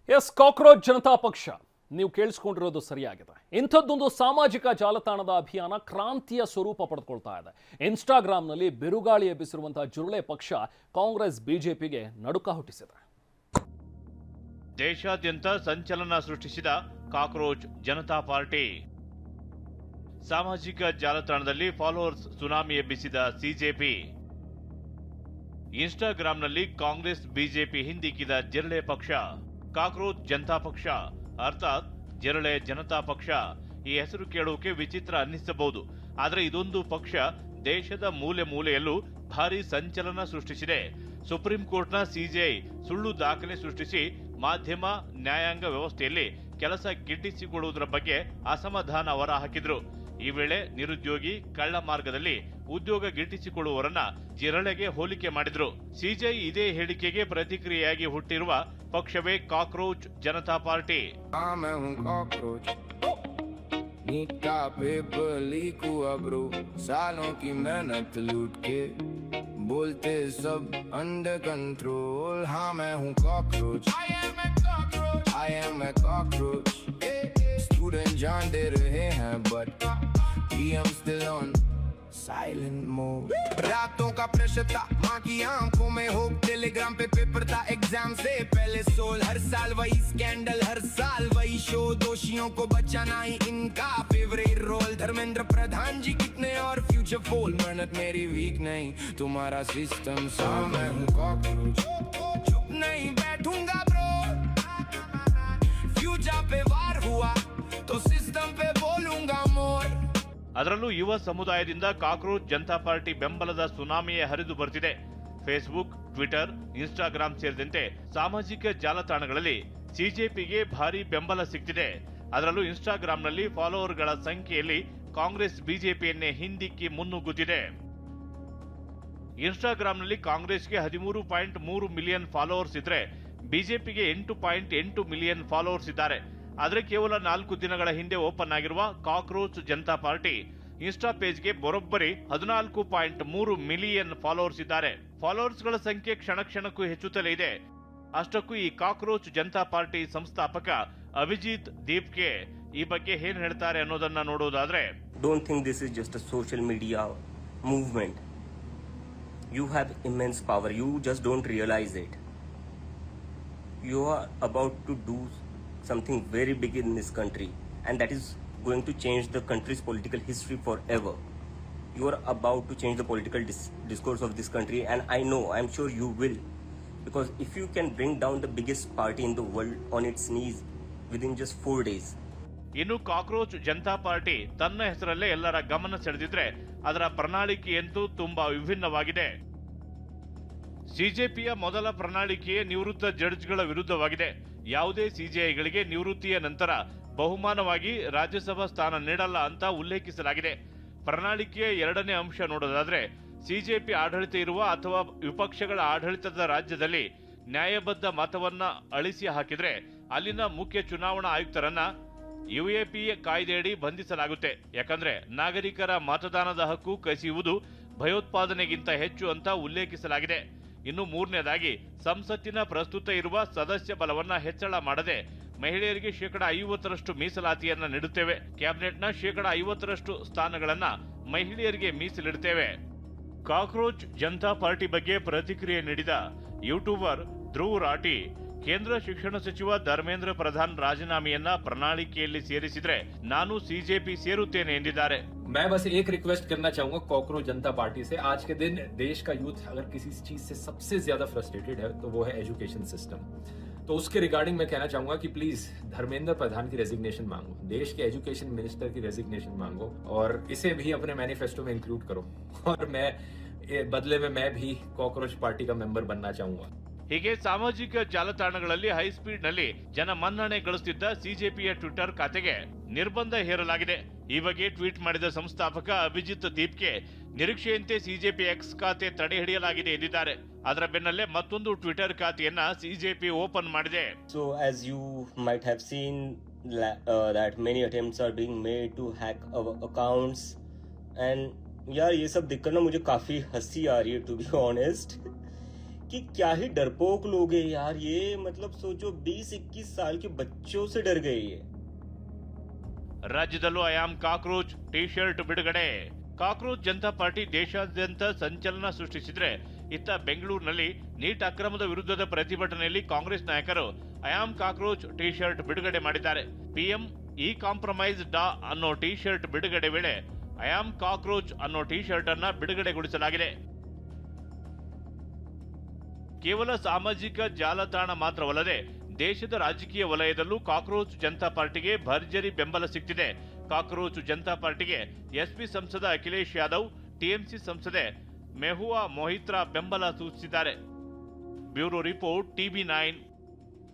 S cockroach Janata ಪಕ್ಷ ನೀವು ಕೇಳಿಸ್ಕೊಂಡಿರೋದು ಸರಿಯಾಗಿದೆ. ಇಂಥದ್ದೊಂದು ಸಾಮಾಜಿಕ ಜಾಲತಾಣದ ಅಭಿಯಾನ ಕ್ರಾಂತಿಯ ಸ್ವರೂಪ ಪಡೆದುಕೊಳ್ತಾ ಇದೆ. ಇನ್ಸ್ಟಾಗ್ರಾಂನಲ್ಲಿ ಬಿರುಗಾಳಿ ಎಬ್ಬಿಸಿರುವಂತಹ ಜುರುಳೆ ಪಕ್ಷ ಕಾಂಗ್ರೆಸ್ ಬಿಜೆಪಿಗೆ ನಡುಕ ಹುಟ್ಟಿಸಿದೆ. ದೇಶಾದ್ಯಂತ ಸಂಚಲನ ಸೃಷ್ಟಿಸಿದ ಕಾಕ್ರೋಚ್ ಜನತಾ ಪಾರ್ಟಿ. ಸಾಮಾಜಿಕ ಜಾಲತಾಣದಲ್ಲಿ ಫಾಲೋವರ್ಸ್ ಸುನಾಮಿ ಎಬ್ಬಿಸಿದ ಸಿಜೆಪಿ. ಇನ್ಸ್ಟಾಗ್ರಾಂನಲ್ಲಿ ಕಾಂಗ್ರೆಸ್ ಬಿಜೆಪಿ ಹಿಂದಿಕ್ಕಿದ ಜಿರಳೆ ಪಕ್ಷ ಕಾಕ್ರೋಚ್ ಜನತಾ ಪಕ್ಷ, ಅರ್ಥಾತ್ ಜಿರಳೆ ಜನತಾ ಪಕ್ಷ. ಈ ಹೆಸರು ಕೇಳೋಕೆ ವಿಚಿತ್ರ ಅನ್ನಿಸಬಹುದು, ಆದರೆ ಇದೊಂದು ಪಕ್ಷ ದೇಶದ ಮೂಲೆ ಮೂಲೆಯಲ್ಲೂ ಭಾರಿ ಸಂಚಲನ ಸೃಷ್ಟಿಸಿದೆ. ಸುಪ್ರೀಂ ಕೋರ್ಟ್ನ ಸಿಜೆಐ ಸುಳ್ಳು ದಾಖಲೆ ಸೃಷ್ಟಿಸಿ ಮಾಧ್ಯಮ ನ್ಯಾಯಾಂಗ ವ್ಯವಸ್ಥೆಯಲ್ಲಿ ಕೆಲಸ ಗಿಟ್ಟಿಸಿಕೊಳ್ಳುವುದರ ಬಗ್ಗೆ ಅಸಮಾಧಾನ ಹೊರಹಾಕಿದ್ರು. ಈ ವೇಳೆ ನಿರುದ್ಯೋಗಿ ಕಳ್ಳ ಮಾರ್ಗದಲ್ಲಿ ಉದ್ಯೋಗ ಗಿಟ್ಟಿಸಿಕೊಳ್ಳುವವರನ್ನ ಜಿರಳೆಗೆ ಹೋಲಿಕೆ ಮಾಡಿದ್ರು. ಸಿಜೆಐ ಇದೇ ಹೇಳಿಕೆಗೆ ಪ್ರತಿಕ್ರಿಯೆಯಾಗಿ ಹುಟ್ಟಿರುವ ಪಕ್ಷವೇ ಕಾಕ್ರೋಚ್ ಜನತಾ ಪಾರ್ಟಿ. नीका पेपर लीक हुआ ब्रो, सालों की मेहनत लूट के बोलते सब अंडर कंट्रोल. हाँ मैं हूँ cockroach, I am a cockroach. Student जान दे रहे हैं but PM still on silent mode. रातों का प्रेशर था, माँ की आंखों में होप, टेलीग्राम पे पेपर था एग्जाम से पहले सोल. हर साल वही स्कैंडल, हर साल वही शो, दोषियों को बचाना ही इनका फेवरेट रोल. धर्मेंद्र प्रधान जी कितने और फ्यूचर फोल, मेहनत मेरी वीक नहीं तुम्हारा सिस्टम सा. मैं हूँ कॉकरोच, चुप नहीं बैठूंगा ब्रो. फ्यूचर पे वार हुआ तो सिस्टम पे बोलूंगा मोर. ಅದರಲ್ಲೂ ಯುವ ಸಮುದಾಯದಿಂದ ಕಾಕ್ರೋಚ್ ಜನತಾ ಪಾರ್ಟಿ ಬೆಂಬಲದ ಸುನಾಮಿಯೇ ಹರಿದು ಬರ್ತಿದೆ. ಫೇಸ್ಬುಕ್, ಟ್ವಿಟರ್, ಇನ್ಸ್ಟಾಗ್ರಾಂ ಸೇರಿದಂತೆ ಸಾಮಾಜಿಕ ಜಾಲತಾಣಗಳಲ್ಲಿ ಸಿಜೆಪಿಗೆ ಭಾರಿ ಬೆಂಬಲ ಸಿಗ್ತಿದೆ. ಅದರಲ್ಲೂ ಇನ್ಸ್ಟಾಗ್ರಾಂನಲ್ಲಿ ಫಾಲೋವರ್ಗಳ ಸಂಖ್ಯೆಯಲ್ಲಿ ಕಾಂಗ್ರೆಸ್ ಬಿಜೆಪಿಯನ್ನೇ ಹಿಂದಿಕ್ಕಿ ಮುನ್ನುಗ್ಗುತ್ತಿದೆ. ಇನ್ಸ್ಟಾಗ್ರಾಂನಲ್ಲಿ ಕಾಂಗ್ರೆಸ್ಗೆ 13.3 ಮಿಲಿಯನ್ ಫಾಲೋವರ್ಸ್ ಇದ್ರೆ ಬಿಜೆಪಿಗೆ 8.8 ಮಿಲಿಯನ್ ಫಾಲೋವರ್ಸ್ ಇದ್ದಾರೆ. ಆದರೆ ಕೇವಲ 4 ದಿನಗಳ ಹಿಂದೆ ಓಪನ್ ಆಗಿರುವ ಕಾಕ್ರೋಚ್ ಜನತಾ ಪಾರ್ಟಿ ಇನ್ಸ್ಟಾ ಪೇಜ್ಗೆ ಬರೋಬ್ಬರಿ 14.3 ಮಿಲಿಯನ್ ಫಾಲೋವರ್ಸ್ ಇದ್ದಾರೆ. ಫಾಲೋವರ್ಸ್ಗಳ ಸಂಖ್ಯೆ ಕ್ಷಣ ಕ್ಷಣಕ್ಕೂ ಹೆಚ್ಚುತ್ತಲೇ ಇದೆ. ಅಷ್ಟಕ್ಕೂ ಈ ಕಾಕ್ರೋಚ್ ಜನತಾ ಪಾರ್ಟಿ ಸಂಸ್ಥಾಪಕ ಅಭಿಜಿತ್ ದೀಪ್ಗೆ ಈ ಬಗ್ಗೆ ಏನ್ ಹೇಳ್ತಾರೆ ಅನ್ನೋದನ್ನ ನೋಡೋದಾದ್ರೆ, don't think this is just a social media movement. You have immense power, you just don't realise it. You are about to do something very big in this country, and that is going to change the country's political history forever. You are about to change the political discourse of this country, and I'm sure you will, because if you can bring down the biggest party in the world on its knees within just 4 days. ಇನ್ನು cockroach Janata party ತನ್ನ ಹೆಸರಲ್ಲೇ ಎಲ್ಲರ ಗಮನ ಸೆಳೆದಿದ್ರೆ ಅದರ ಪ್ರಣಾಳಿಕೆಯಂತೂ ತುಂಬಾ ವಿಭಿನ್ನವಾಗಿದೆ. ಸಿಜೆಪಿಯ ಮೊದಲ ಪ್ರಣಾಳಿಕೆಯೇ ನಿವೃತ್ತ ಜಡ್ಜ್ಗಳ ವಿರುದ್ಧವಾಗಿದೆ. ಯಾವುದೇ ಸಿಜೆಐಗಳಿಗೆ ನಿವೃತ್ತಿಯ ನಂತರ ಬಹುಮಾನವಾಗಿ ರಾಜ್ಯಸಭಾ ಸ್ಥಾನ ನೀಡಲ್ಲ ಅಂತ ಉಲ್ಲೇಖಿಸಲಾಗಿದೆ. ಪ್ರಣಾಳಿಕೆಯ ಎರಡನೇ ಅಂಶ ನೋಡೋದಾದ್ರೆ, ಸಿಜೆಪಿ ಆಡಳಿತ ಇರುವ ಅಥವಾ ವಿಪಕ್ಷಗಳ ಆಡಳಿತದ ರಾಜ್ಯದಲ್ಲಿ ನ್ಯಾಯಬದ್ಧ ಮತವನ್ನ ಅಳಿಸಿ ಹಾಕಿದ್ರೆ ಅಲ್ಲಿನ ಮುಖ್ಯ ಚುನಾವಣಾ ಆಯುಕ್ತರನ್ನ ಯುಎಪಿ ಕಾಯ್ದೆಯಡಿ ಬಂಧಿಸಲಾಗುತ್ತೆ. ಯಾಕಂದ್ರೆ ನಾಗರಿಕರ ಮತದಾನದ ಹಕ್ಕು ಕಸಿಯುವುದು ಭಯೋತ್ಪಾದನೆಗಿಂತ ಹೆಚ್ಚು ಅಂತ ಉಲ್ಲೇಖಿಸಲಾಗಿದೆ. ಇನ್ನು ಮೂರನೇದಾಗಿ, ಸಂಸತ್ತಿನ ಪ್ರಸ್ತುತ ಇರುವ ಸದಸ್ಯ ಬಲವನ್ನ ಹೆಚ್ಚಳ ಮಾಡದೆ ಮಹಿಳೆಯರಿಗೆ 50% ಮೀಸಲಾತಿಯನ್ನ ನೀಡುತ್ತೇವೆ. ಕ್ಯಾಬಿನೆಟ್ನ 50% ಸ್ಥಾನಗಳನ್ನ ಮಹಿಳೆಯರಿಗೆ ಮೀಸಲಿಡುತ್ತೇವೆ. ಕಾಕ್ರೋಚ್ ಜನತಾ ಪಾರ್ಟಿ ಬಗ್ಗೆ ಪ್ರತಿಕ್ರಿಯೆ ನೀಡಿದ ಯೂಟ್ಯೂಬರ್ ಧ್ರುವ್ ರಾಠಿ, ಕೇಂದ್ರ ಶಿಕ್ಷಣ ಸಚಿವ ಧರ್ಮೇಂದ್ರ ಪ್ರಧಾನ್ ರಾಜೀನಾಮೆಯನ್ನ ಪ್ರಣಾಳಿಕೆಯಲ್ಲಿ ಸೇರಿಸಿದ್ರೆ ನಾನು ಸಿಜೆಪಿ ಸೇರುತ್ತೇನೆ ಎಂದಿದ್ದಾರೆ. मैं बस एक रिक्वेस्ट करना चाहूंगा कॉकरोच जनता पार्टी से, आज के दिन देश का यूथ अगर किसी चीज से सबसे ज्यादा फ्रस्ट्रेटेड है तो वो है एजुकेशन सिस्टम. तो उसके रिगार्डिंग मैं कहना चाहूंगा कि प्लीज धर्मेंद्र प्रधान की रेजिग्नेशन मांगो, देश के एजुकेशन मिनिस्टर की रेजिग्नेशन मांगो और इसे भी अपने मैनिफेस्टो में इंक्लूड करो. और मैं बदले में मैं भी कॉकरोच पार्टी का मेंबर बनना चाहूंगा. ಹೀಗೆ ಸಾಮಾಜಿಕ ಜಾಲತಾಣಗಳಲ್ಲಿ ಹೈಸ್ಪೀಡ್ ನಲ್ಲಿ ಜನ ಮನ್ನಣೆ ಗಳಿಸುತ್ತಿದ್ದ ಸಿಜೆಪಿಯ ಟ್ವಿಟರ್ ಖಾತೆಗೆ ನಿರ್ಬಂಧ ಹೇರಲಾಗಿದೆ. ಈ ಬಗ್ಗೆ ಟ್ವೀಟ್ ಮಾಡಿದ ಸಂಸ್ಥಾಪಕ ಅಭಿಜಿತ್ ದೀಪ್ಗೆ ನಿರೀಕ್ಷೆಯಂತೆ ಸಿಜೆಪಿ ಎಕ್ಸ್ ಖಾತೆ ತಡೆ ಹಿಡಿಯಲಾಗಿದೆ ಎಂದಿದ್ದಾರೆ. ಅದರ ಬೆನ್ನಲ್ಲೇ ಮತ್ತೊಂದು ಟ್ವಿಟರ್ ಖಾತೆಯನ್ನ ಸಿಜೆಪಿ ಓಪನ್ ಮಾಡಿದೆ. So as you might have seen that many attempts are being made to hack our accounts, and यार ये सब देखकर ना मुझे काफी हंसी आ रही है, to be honest. कि क्या ही डरपोक लोग हैं यार ये, मतलब सोचो 20-21 साल के बच्चों से डर गए ये। ರಾಜ್ಯದಲ್ಲೂ ಐಆಮ್ ಕಾಕ್ರೋಚ್ ಟಿ ಶರ್ಟ್ ಬಿಡುಗಡೆ. ಕಾಕ್ರೋಚ್ ಜನತಾ ಪಾರ್ಟಿ ದೇಶಾದ್ಯಂತ ಸಂಚಲನ ಸೃಷ್ಟಿಸಿದ್ರೆ, ಇತ್ತ ಬೆಂಗಳೂರಿನಲ್ಲಿ ನೀಟ್ ಅಕ್ರಮದ ವಿರುದ್ಧದ ಪ್ರತಿಭಟನೆಯಲ್ಲಿ ಕಾಂಗ್ರೆಸ್ ನಾಯಕರು ಐಆಮ್ ಕಾಕ್ರೋಚ್ ಟಿ ಶರ್ಟ್ ಬಿಡುಗಡೆ ಮಾಡಿದ್ದಾರೆ. ಪಿಎಂ ಇ ಕಾಂಪ್ರಮೈಸ್ ಡಾ ಅನ್ನೋ ಟಿ ಶರ್ಟ್ ಬಿಡುಗಡೆ ವೇಳೆ ಐಆಮ್ ಕಾಕ್ರೋಚ್ ಅನ್ನೋ ಟಿ ಶರ್ಟ್ ಅನ್ನ ಬಿಡುಗಡೆಗೊಳಿಸಲಾಗಿದೆ. ಕೇವಲ ಸಾಮಾಜಿಕ ಜಾಲತಾಣ ಮಾತ್ರವಲ್ಲದೆ ದೇಶದ ರಾಜಕೀಯ ವಲಯದಲ್ಲೂ ಕಾಕ್ರೋಚ್ ಜನತಾ ಪಾರ್ಟಿಗೆ ಭರ್ಜರಿ ಬೆಂಬಲ ಸಿಗ್ತಿದೆ. ಕಾಕ್ರೋಚ್ ಜನತಾ ಪಾರ್ಟಿಗೆ ಎಸ್ಪಿ ಸಂಸದ ಅಖಿಲೇಶ್ ಯಾದವ್, ಟಿಎಂಸಿ ಸಂಸದೆ ಮೆಹುವಾ ಮೊಹಿತ್ರಾ ಬೆಂಬಲ ಸೂಚಿಸಿದ್ದಾರೆ. Bureau report, TV9.